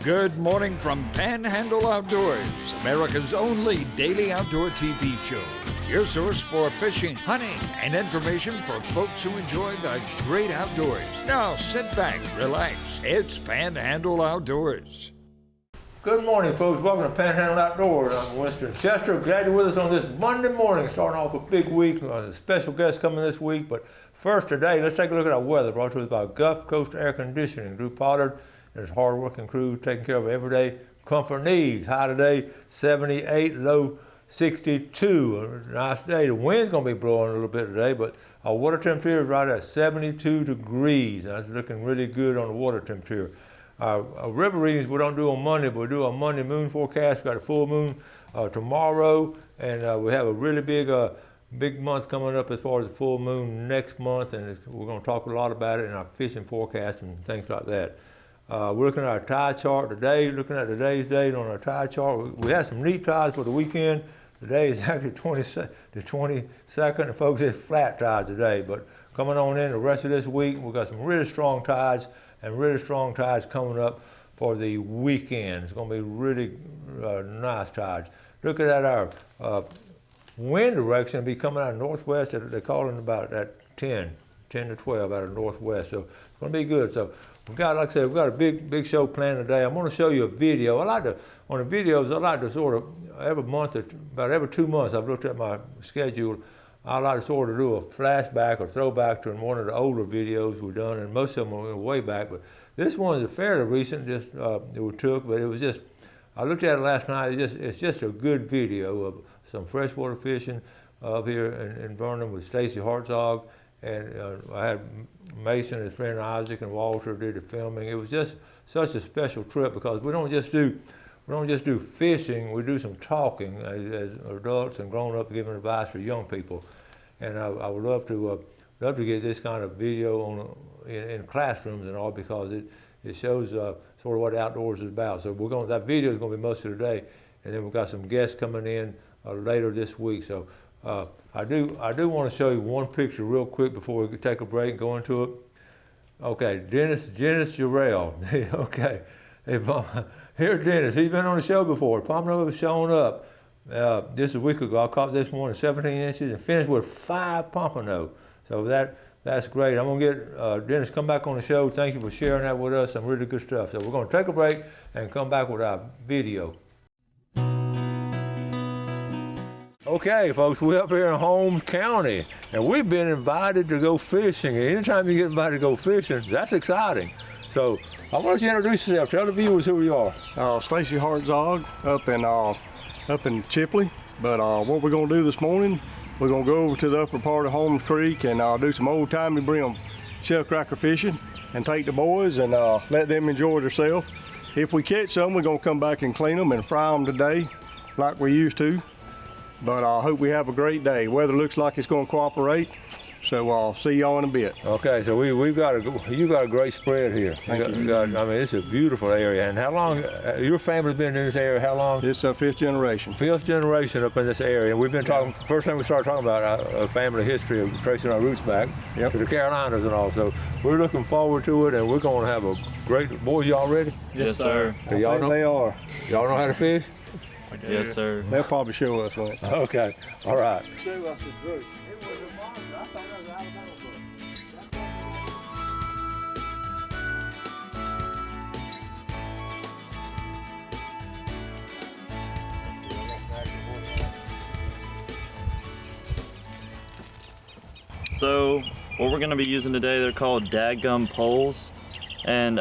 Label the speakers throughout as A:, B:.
A: Good morning from Panhandle Outdoors, America's only daily outdoor TV show. Your source for fishing, hunting, and information for folks who enjoy the great outdoors. Now sit back, relax. It's Panhandle Outdoors.
B: Good morning, folks. Welcome to Panhandle Outdoors. I'm Winston Chester. Glad you're with us on this Monday morning, starting off a big week. A special guest coming this week. But first today, let's take a look at our weather, brought to us by Gulf Coast Air Conditioning. Drew Pollard and his hard-working crew taking care of everyday comfort needs. High today, 78, low 62. A nice day. The wind's going to be blowing a little bit today, but our water temperature is right at 72 degrees. That's looking really good on the water temperature. Our river readings we don't do on Monday, but we do a Monday moon forecast. We've got a full moon tomorrow, and we have a really big month coming up as far as the full moon next month, and we're going to talk a lot about it in our fishing forecast and things like that. We're looking at our tide chart today, looking at today's date on our tide chart. We had some neat tides for the weekend. Today is actually the 22nd, and folks, it's flat tide today. But coming on in the rest of this week, we've got some really strong tides and really strong tides coming up for the weekend. It's going to be really nice tides. Looking at our wind direction, it'll be coming out of northwest. They're calling about at 10 to 12 out of northwest. So it's going to be good. So we've got, like I said, we've got a big show planned today. I'm going to show you a video. On the videos, I like to sort of, about every 2 months, I've looked at my schedule. I like to sort of do a flashback or throwback to one of the older videos we've done, and most of them are way back. But this one is fairly recent, that we took, but it was just, I looked at it last night. It's just a good video of some freshwater fishing up here in Vernon with Stacy Hartzog. And I had Mason, his friend Isaac, and Walter did the filming. It was just such a special trip because we don't just do fishing. We do some talking as adults and grown up, giving advice for young people. And I would love to get this kind of video in classrooms and all, because it shows sort of what outdoors is about. So that video is going to be most of the day, and then we've got some guests coming in later this week. So. I do want to show you one picture real quick before we take a break and go into it. Okay, Dennis Jarrell. Okay, here's Dennis. He's been on the show before. Pompano was showing up just a week ago. I caught this morning 17 inches and finished with 5 pompano. So that's great. I'm gonna get Dennis come back on the show. Thank you for sharing that with us. Some really good stuff. So we're gonna take a break and come back with our video. Okay, folks, we're up here in Holmes County, and we've been invited to go fishing. And anytime you get invited to go fishing, that's exciting. So I want you to introduce yourself. Tell the viewers who you are.
C: Stacy Hartzog up in Chipley. But what we're going to do this morning, we're going to go over to the upper part of Holmes Creek and do some old-timey brim shell cracker fishing and take the boys and let them enjoy themselves. If we catch some, we're going to come back and clean them and fry them today like we used to. But I hope we have a great day. Weather looks like it's going to cooperate, so I'll see y'all in a bit.
B: Okay, so you got a great spread here.
C: Thank you.
B: I mean, it's a beautiful area. And how long your family's been in this area? How long?
C: It's a 5th generation.
B: 5th generation up in this area. And we've been talking. First time we started talking about our family history of tracing our roots back to the Carolinas and all. So we're looking forward to it, and we're going to have a great. Boys, y'all ready?
D: Yes, sir.
B: So y'all know
C: they are.
B: Y'all know how to fish?
D: Yes, sir.
C: They'll probably show us once.
B: Okay, all right.
D: So what we're going to be using today, they're called dadgum poles. And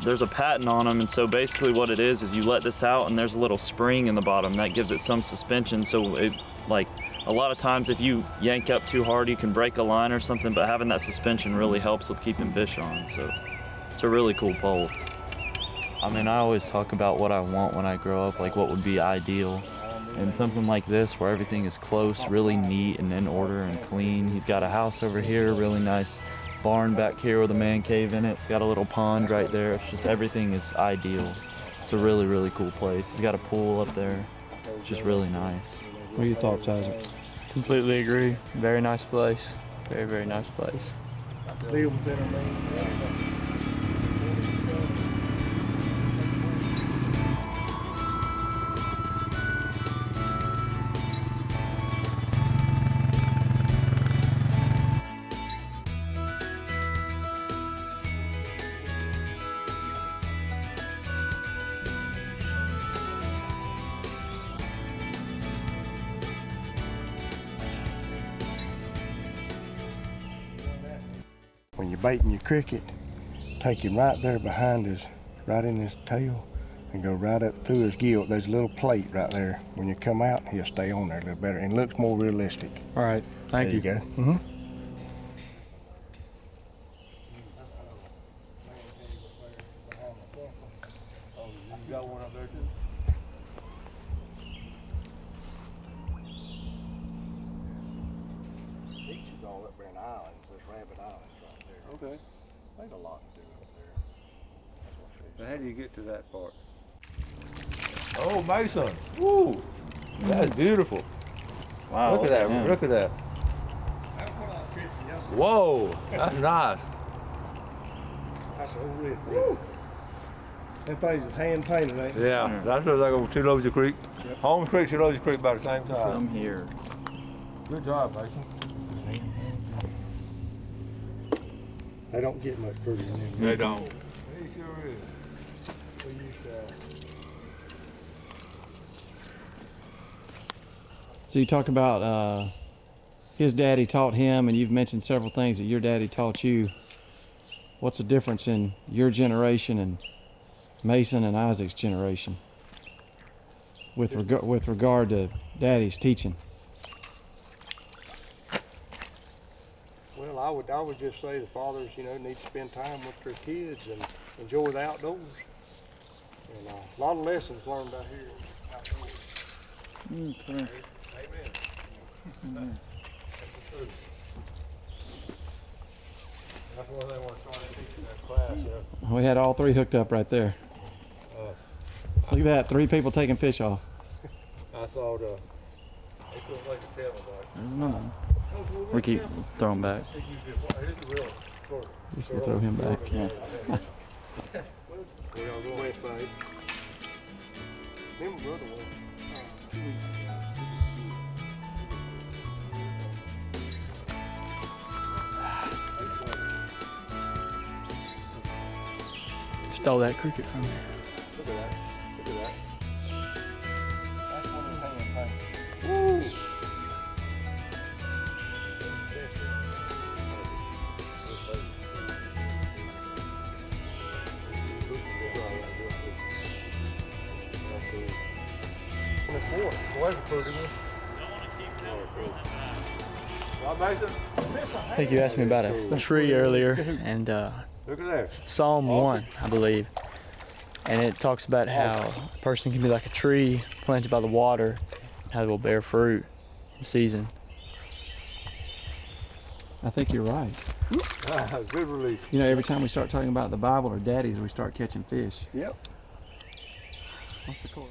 D: there's a patent on them, and so basically what it is you let this out and there's a little spring in the bottom that gives it some suspension. So it, like a lot of times if you yank up too hard you can break a line or something, but having that suspension really helps with keeping fish on. So it's a really cool pole. I mean, I always talk about what I want when I grow up, like what would be ideal. And something like this where everything is close, really neat and in order and clean. He's got a house over here, really nice barn back here with a man cave in it. It's got a little pond right there. It's just everything is ideal. It's a really cool place. He's got a pool up there. It's just really nice.
C: What are your thoughts, Isaac?
E: Completely agree. Very nice place. Very nice place.
C: when you're baiting your cricket, take him right there behind his, right in his tail, and go right up through his gill. There's a little plate right there. When you come out, he'll stay on there a little better and looks more realistic.
E: All right, thank you.
C: There you go. Mm-hmm.
B: You got one up there too?
C: Beach is all up there in islands. There's Rabbit Islands right there.
B: Okay.
C: There's a lot to do up there. That's what she
B: So how do you get to that part? Oh, Mason. Woo! That's beautiful.
D: Wow.
B: Look at that.
D: yeah.
B: Look at that. Whoa, that's nice.
C: That's a whole red thing. Them things is hand painted, ain't they?
B: Yeah, that's just like over Two Loaves Creek.
C: Yep.
B: Holmes Creek, Two Loaves Creek about the same size.
D: Come here.
B: Good job, Mason.
C: They don't get much prettier than them.
B: They don't. He sure is. We used to.
F: So you talk about his daddy taught him, and you've mentioned several things that your daddy taught you. What's the difference in your generation and Mason and Isaac's generation with regard to daddy's teaching?
C: Well, I would just say the fathers, need to spend time with their kids and enjoy the outdoors. And a lot of lessons learned out here outdoors.
E: Okay.
B: Amen. That's what they want to start teaching that class.
F: We had all three hooked up right there. Look at that, 3 people taking fish off.
B: I thought they couldn't wait to tell me about it.
E: We keep throwing back.
F: Just gonna throw him back.
E: Yeah.
C: We all go west side. Them brother was 2 weeks ago.
E: Stole that cricket from me.
B: Look at that. Look at that.
C: That's one of the hand painted.
B: Woo! Where's the food again?
E: I think you asked me about a tree earlier, and
B: Look at that.
E: it's Psalm 1, I believe. And it talks about how a person can be like a tree planted by the water, how it will bear fruit in season.
F: I think you're right.
B: Good release.
F: Every time we start talking about the Bible or daddies, we start catching fish.
C: Yep.
F: What's the cord?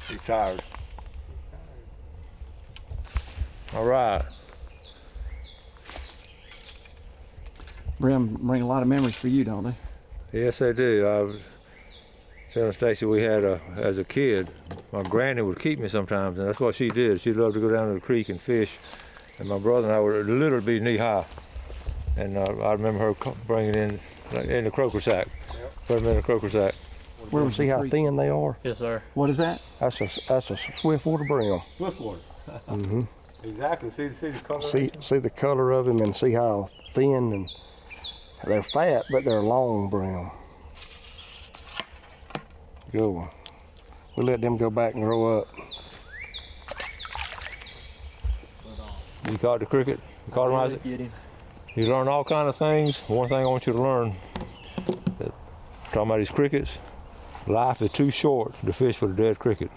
B: He's tired. All right.
F: Brim bring a lot of memories for you, don't they?
B: Yes, they do. I was telling Stacy we had as a kid, my granny would keep me sometimes, and that's what she did. She loved to go down to the creek and fish, and my brother and I would literally be knee high. And I remember her bringing in the croaker sack.
C: Yep.
B: Put them in the croaker sack.
F: Where was
C: See
F: the
C: how
F: creek?
C: thin they are?
E: Yes, sir.
F: What is that?
C: That's a swiftwater brim.
B: Swiftwater.
C: Mm-hmm.
B: Exactly. See the color.
C: See the color of them and see how thin, and they're fat, but they're long brim. Good one. We let them go back and grow up.
B: You caught the cricket? You caught him, Isaac? You learn all kind of things. One thing I want you to learn, that, talking about these crickets, life is too short to fish with a dead cricket.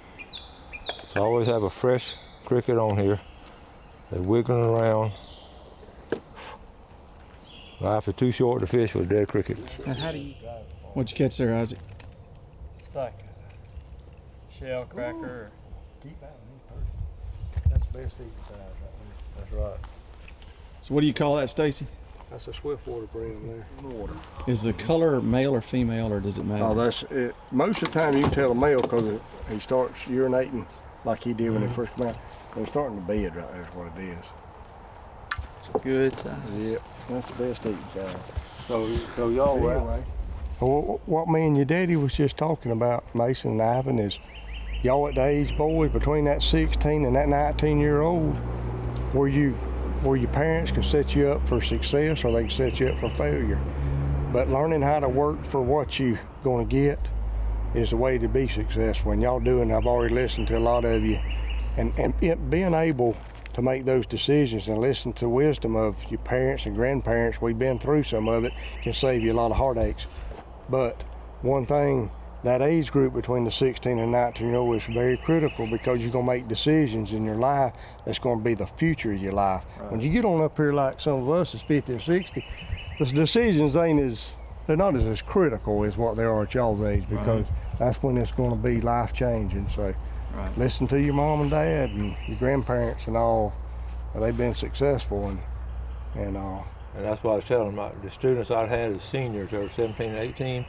B: So always have a fresh cricket on here. They're wiggling around. Life is too short to fish with a dead cricket.
F: And how do you? What'd you catch there, Isaac?
E: It's like a shell cracker.
C: Keep out of me first. That's the best eating size right there.
B: That's right.
F: So what do you call that, Stacy?
C: That's a swiftwater brim there.
F: Is the color male or female, or does it matter?
C: Oh, that's it. Most of the time you can tell a male because he starts urinating like he did when he first came out. They're starting to bed right there is what it is.
E: Good size.
C: Yep, that's the best eating size.
B: So y'all were
C: Anyway, what me and your daddy was just talking about, Mason and Ivan, is y'all at the age, boys, between that 16 and that 19-year-old, where your parents can set you up for success or they can set you up for failure. But learning how to work for what you're going to get is the way to be successful. And y'all doing, I've already listened to a lot of you, and being able to make those decisions and listen to wisdom of your parents and grandparents, we've been through some of it, can save you a lot of heartaches. But one thing, that age group between the 16 and 19-year-old is very critical, because you're going to make decisions in your life that's going to be the future of your life. Right. When you get on up here like some of us is 50 and 60, the decisions they're not as critical as what they are at y'all's age, because that's when it's going to be life-changing. So listen to your mom and dad and your grandparents and all. They've been successful, and
B: that's why I was telling them, the students I had as seniors, they were 17 and 18,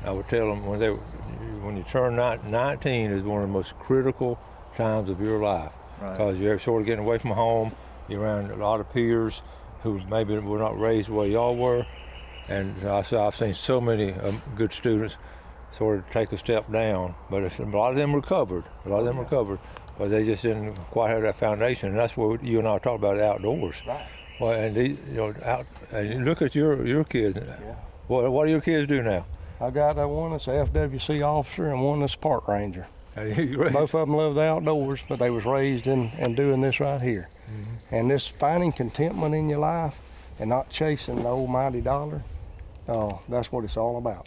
B: I would tell them when you turn 19 is one of the most critical times of your life, because you're sort of getting away from home, you're around a lot of peers who maybe were not raised the way y'all were, and I've seen so many good students sort of take a step down, but a lot of them recovered, but they just didn't quite have that foundation, and that's what you and I talked about, outdoors. Right. Well, and and look at your kids. Yeah. What do your kids do now?
C: I got one that's an FWC officer and one that's a park ranger. Both of them love the outdoors, but they was raised in doing this right here. Mm-hmm. And this finding contentment in your life and not chasing the almighty dollar, that's what it's all about.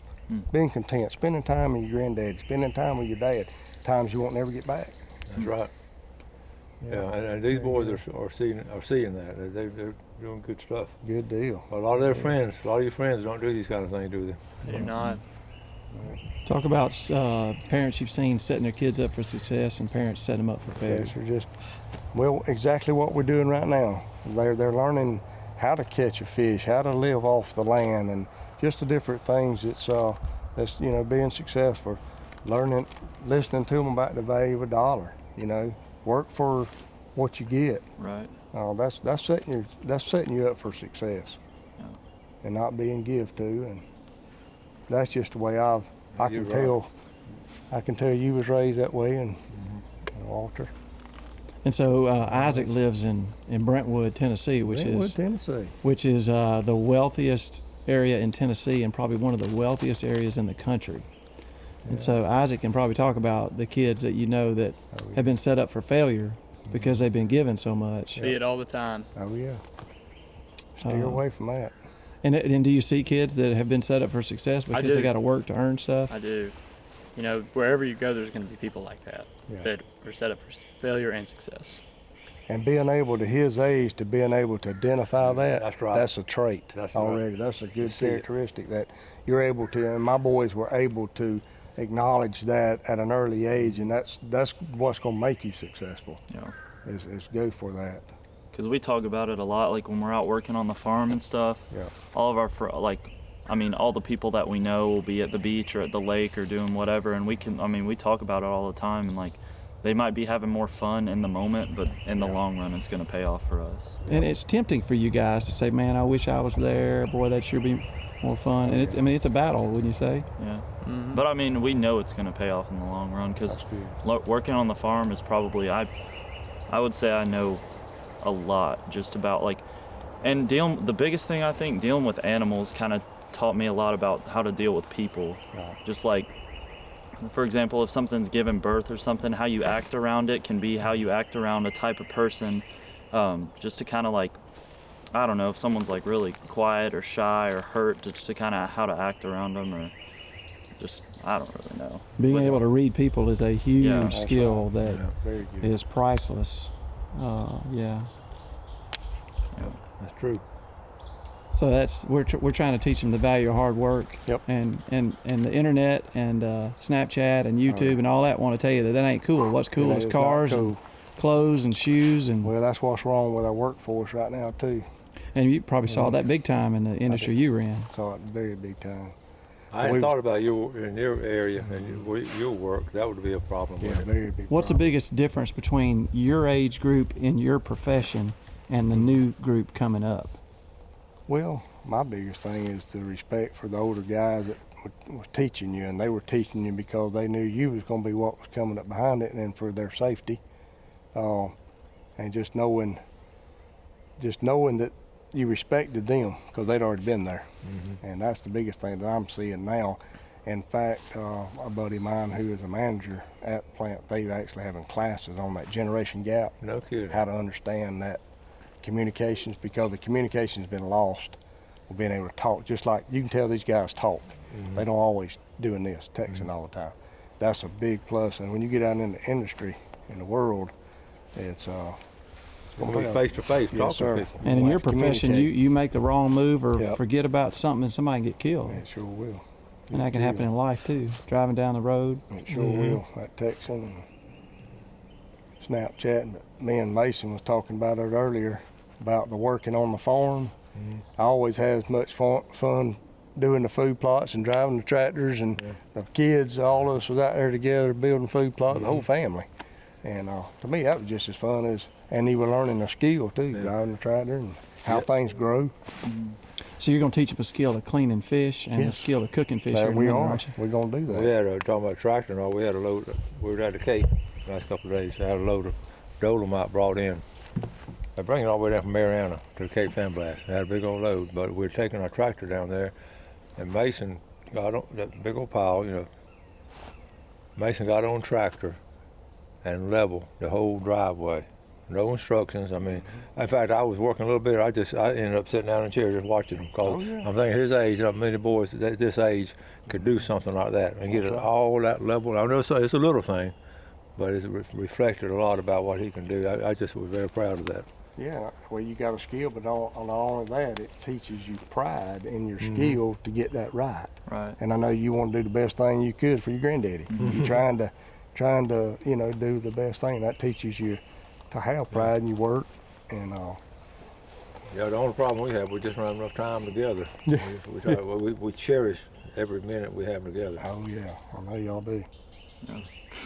C: Being content, spending time with your granddad, spending time with your dad, times you won't never get back.
B: That's right. Yeah, and these boys are seeing that. They're doing good stuff.
C: Good deal.
B: A lot of their friends, a lot of your friends don't do these kind of things, do they?
E: They're not.
F: Talk about parents you've seen setting their kids up for success and parents set them up for failure.
C: Yes, just, exactly what we're doing right now. They're learning how to catch a fish, how to live off the land, and just the different things that's being successful. Learning, listening to them about the value of a dollar. Work for what you get.
E: Right.
C: That's setting you up for success, and not being give to, and that's just the way I can tell. I can tell you was raised that way, and Walter.
F: And so Isaac lives in Brentwood, Tennessee, which is the wealthiest area in Tennessee and probably one of the wealthiest areas in the country. And so Isaac can probably talk about the kids that that have been set up for failure because they've been given so much.
E: See it all the time.
C: Oh yeah. Stay away from that.
F: And do you see kids that have been set up for success because they got to work to earn stuff?
E: I do. Wherever you go, there's going to be people like that that are set up for failure and success.
C: And being able to his age to being able to identify that,
B: that's right.
C: That's a trait already.
B: Right.
C: That's a good characteristic that you're able to, and my boys were able to acknowledge that at an early age, and that's what's going to make you successful. Is go for that.
D: Because we talk about it a lot, like when we're out working on the farm and stuff.
C: Yeah.
D: All of our all the people that we know will be at the beach or at the lake or doing whatever, and we talk about it all the time, and they might be having more fun in the moment, but in the long run, it's going to pay off for us.
F: And it's tempting for you guys to say, "Man, I wish I was there. Boy, that sure be more fun." And it's a battle, wouldn't you say?
D: Yeah. Mm-hmm. But we know it's going to pay off in the long run, because working on the farm is probably I would say I know a lot just about and the biggest thing I think, dealing with animals kind of taught me a lot about how to deal with people. Right. Just for example, if something's given birth or something, how you act around it can be how you act around a type of person. Just to kind of I don't know, if someone's really quiet or shy or hurt, just to kind of how to act around them, or just, I don't really know.
F: Being able to read people is a huge skill that is priceless.
B: That's true.
F: So we're trying to teach them the value of hard work.
C: Yep.
F: And the internet and Snapchat and YouTube and all that want to tell you that ain't cool. What's cool is cars and clothes and shoes and.
C: Well, that's what's wrong with our workforce right now too.
F: And you probably saw that big time in the industry you were in.
C: Saw it very big time.
B: I hadn't thought about in your area and your work. That would be a problem.
C: Yeah, very big.
F: What's the biggest difference between your age group in your profession and the new group coming up?
C: Well, my biggest thing is the respect for the older guys that was teaching you, and they were teaching you because they knew you was going to be what was coming up behind it, and then for their safety, and just knowing that you respected them because they'd already been there. And that's the biggest thing that I'm seeing now. In fact, a buddy of mine who is a manager at the plant, they're actually having classes on that generation gap.
B: No kidding.
C: How to understand that communications, because the communication's been lost. We're being able to talk, just like you can tell these guys talk. They don't always doing this, texting all the time. That's a big plus. And when you get out in the industry, in the world, it's
B: Gonna be face to face
C: Yes,
B: talking
C: sir.
B: to people.
F: And in
C: We'll
F: your
C: have to
F: profession,
C: communicate.
F: you make the wrong move or
C: Yep.
F: forget about something and somebody can get killed.
C: It sure will.
F: And that can happen in life too. Driving down the road.
C: It sure will. That texting and Snapchatting. But me and Mason was talking about it earlier about the working on the farm. I always had as much fun doing the food plots and driving the tractors, and the kids, all of us was out there together building food plots, the whole family. And to me, that was just as fun as, and you were learning a skill too, driving the tractor and how things grow.
F: So you're going to teach them a skill of cleaning fish and a
C: Yes.
F: skill of cooking fish.
C: That
F: here in a
C: we
F: minute,
C: are.
F: aren't you?
C: We're gonna do that.
B: We had talking about tractor and all. We had a load. We were at the Cape last couple of days. I had a load of dolomite brought in. They bring it all the way down from Mariana to the Cape Sandblast. They had a big old load, but we were taking our tractor down there, and Mason got on that big old pile. Mason got on tractor and leveled the whole driveway. No instructions. I mean, in fact, I was working a little bit. I ended up sitting down in a chair just watching him. Cause I'm thinking his age, many boys at this age could do something like that and get it all that level. I know it's a little thing, but it's reflected a lot about what he can do. I just was very proud of that.
C: Yeah, well, you got a skill, but not only that, it teaches you pride in your skill to get that right.
E: Right.
C: And I know you want to do the best thing you could for your granddaddy. You're trying to, do the best thing. That teaches you to have pride in your work, and
B: Yeah, the only problem we have, we just don't have enough time together. We cherish every minute we have together.
C: oh yeah, I know y'all do.
E: Yeah.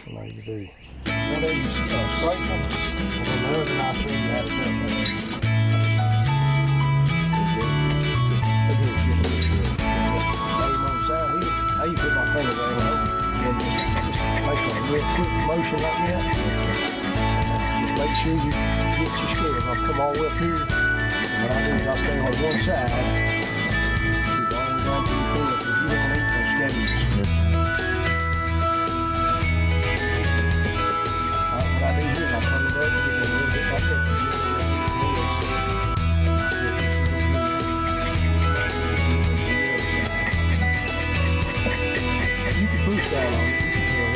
C: I know you do. Well, they straighten them. And then the other nice thing you had to do. I used to put my finger there, and just make a wet quick motion like that. Just make sure you get your scale. I'll come all the way up here. And what I do is I'll stay on one side. Keep all the way down to the pool, because you don't need no scales. What I do here is I turn it up and get it a little bit like that. You can push down on it.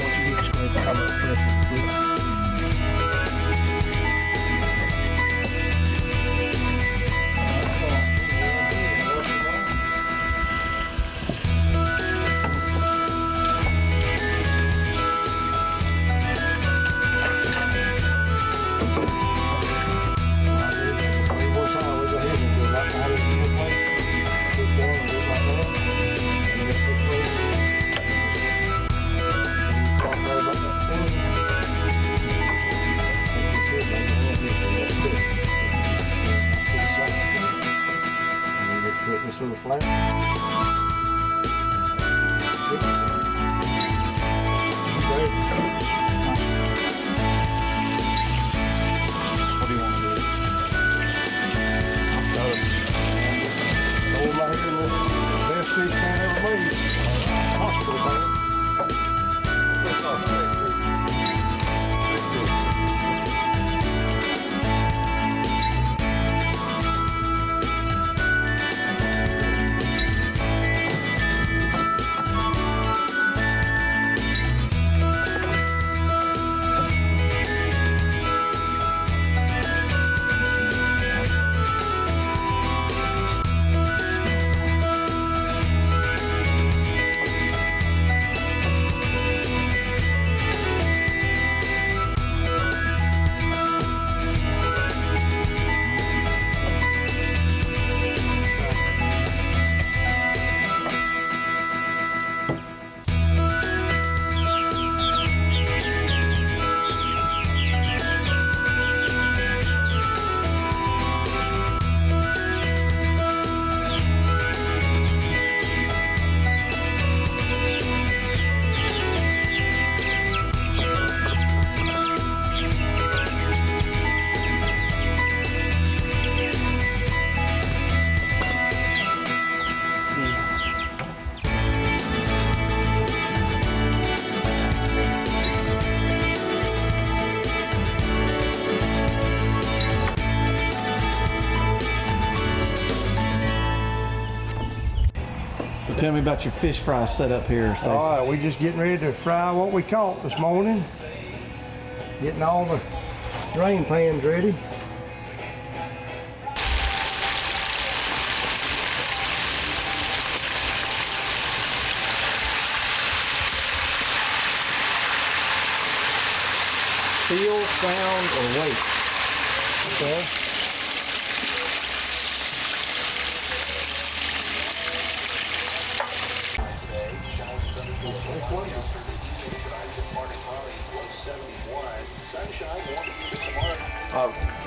C: Once you get straight down, it's perfect. This little flat. What do you want to do? Old like in the best fish can ever made. Hospital man.
F: So tell me about your fish fry setup here, Stacy.
C: All right, we just getting ready to fry what we caught this morning. Getting all the drain pans ready. Feel, sound, or weight. Okay.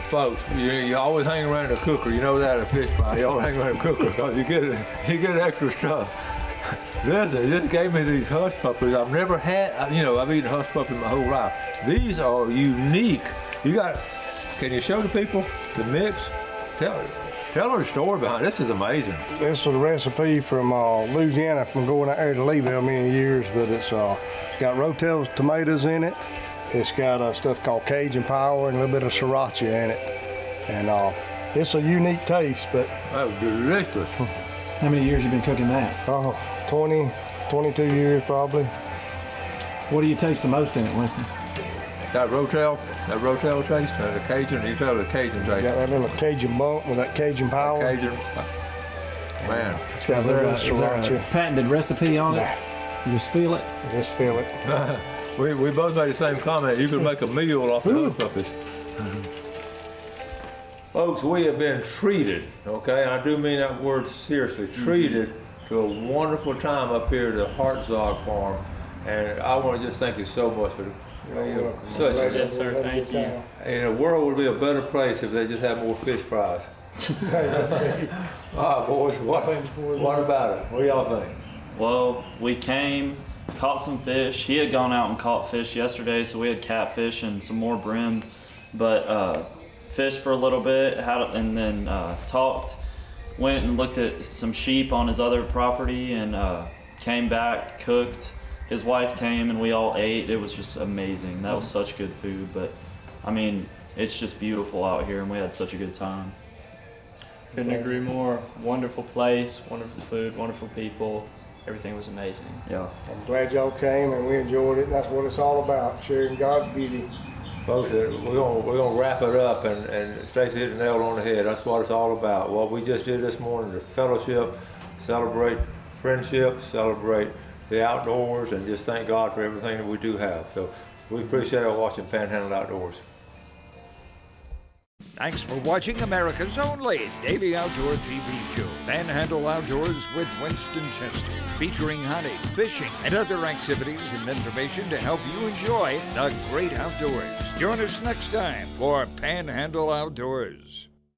B: Folks, you always hang around a cooker. You know that at a fish fry. You always hang around a cooker because you get extra stuff. This gave me these hush puppies. I've never had. I've eaten hush puppies my whole life. These are unique. Can you show the people the mix? Tell her the story behind it. This is amazing.
C: This is a recipe from Louisiana, from going out there to Leeville many years, but it's got Rotel's tomatoes in it. It's got stuff called Cajun Power and a little bit of sriracha in it. And it's a unique taste, but...
B: That was delicious.
F: How many years you been cooking that?
C: 20, 22 years probably.
F: What do you taste the most in it, Winston?
B: That Rotel taste, the Cajun, you tell the Cajun taste.
C: Got that little Cajun bump with that Cajun Power.
B: Cajun, man.
C: It's got a little bit of sriracha.
F: Patented recipe on it?
C: Nah.
F: You just feel it?
C: Just feel it.
B: We both made the same comment. You could make a meal off the hush puppies. Folks, we have been treated, okay, and I do mean that word seriously, treated to a wonderful time up here at the Hartzog Farm. And I want to just thank you so much for
E: Yes, sir. Thank you.
B: And the world would be a better place if they just had more fish fries. All right, boys, what about it? What do y'all think?
D: Well, we came, caught some fish. He had gone out and caught fish yesterday, so we had catfish and some more brim. But fished for a little bit, and then talked. Went and looked at some sheep on his other property, and came back, cooked. His wife came and we all ate. It was just amazing. That was such good food. But I mean, it's just beautiful out here, and we had such a good time.
E: Couldn't agree more. Wonderful place, wonderful food, wonderful people. Everything was amazing.
D: Yeah.
C: I'm glad y'all came and we enjoyed it. That's what it's all about, sharing God's beauty.
B: Folks, we're gonna wrap it up, and Stacy hit the nail on the head. That's what it's all about. What we just did this morning, the fellowship, celebrate friendship, celebrate the outdoors, and just thank God for everything that we do have. So we appreciate our watching Panhandle Outdoors.
A: Thanks for watching America's only daily outdoor TV show, Panhandle Outdoors with Winston Chester, featuring hunting, fishing, and other activities and information to help you enjoy the great outdoors. Join us next time for Panhandle Outdoors.